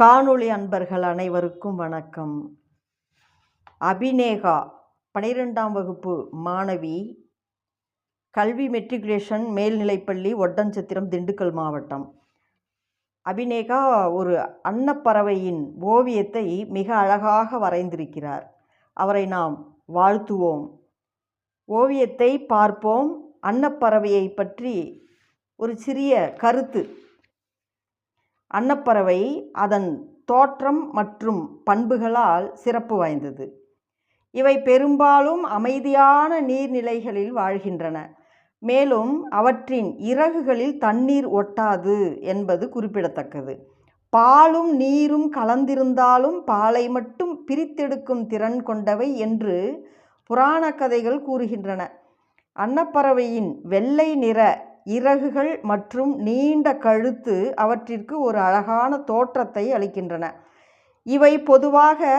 காணொளி அன்பர்கள் அனைவருக்கும் வணக்கம். அபிநேகா 12ஆம் வகுப்பு மாணவி, கல்வி மெட்ரிகுலேஷன் மேல்நிலைப்பள்ளி, ஒட்டன்சத்திரம், திண்டுக்கல் மாவட்டம். அபிநேகா ஒரு அன்னப்பறவையின் ஓவியத்தை மிக அழகாக வரைந்திருக்கிறார். அவரை நாம் வாழ்த்துவோம். ஓவியத்தை பார்ப்போம். அன்னப்பறவையை பற்றி ஒரு சிறிய கருத்து. அன்னப்பறவை அதன் தோற்றம் மற்றும் பண்புகளால் சிறப்பு வாய்ந்தது. இவை பெரும்பாலும் அமைதியான நீர்நிலைகளில் வாழ்கின்றன. மேலும் அவற்றின் இறகுகளில் தண்ணீர் ஒட்டாது என்பது குறிப்பிடத்தக்கது. பாலும் நீரும் கலந்திருந்தாலும் பாலை மட்டும் பிரித்தெடுக்கும் திறன் கொண்டவை என்று புராண கதைகள் கூறுகின்றன. அன்னப்பறவையின் வெள்ளை நிற இறகுகள் மற்றும் நீண்ட கழுத்து அவற்றிற்கு ஒரு அழகான தோற்றத்தை அளிக்கின்றன. இவை பொதுவாக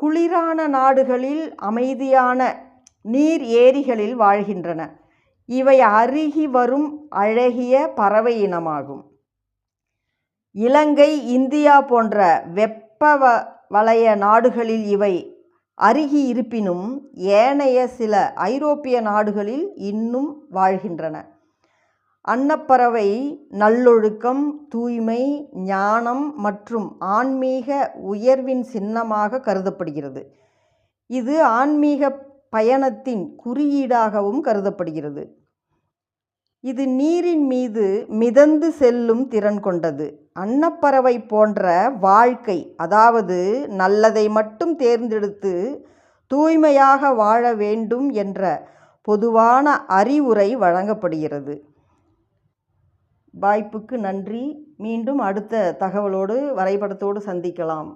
குளிரான நாடுகளில் அமைதியான நீர் ஏரிகளில் வாழ்கின்றன. இவை அருகி வரும் அழகிய பறவை இனமாகும். இலங்கை, இந்தியா போன்ற வெப்பவலய நாடுகளில் இவை அருகி இருப்பினும் ஏனைய சில ஐரோப்பிய நாடுகளில் இன்னும் வாழ்கின்றன. அன்னப்பறவை நல்லொழுக்கம், தூய்மை, ஞானம் மற்றும் ஆன்மீக உயர்வின் சின்னமாக கருதப்படுகிறது. இது ஆன்மீக பயணத்தின் குறியீடாகவும் கருதப்படுகிறது. இது நீரின் மீது மிதந்து செல்லும் திறன் கொண்டது. அன்னப்பறவை போன்ற வாழ்க்கை, அதாவது நல்லதை மட்டும் தேர்ந்தெடுத்து தூய்மையாக வாழ வேண்டும் என்ற பொதுவான அறிவுரை வழங்கப்படுகிறது. வாய்ப்புக்கு நன்றி. மீண்டும் அடுத்த தகவலோடு, வரைபடத்தோடு சந்திக்கலாம்.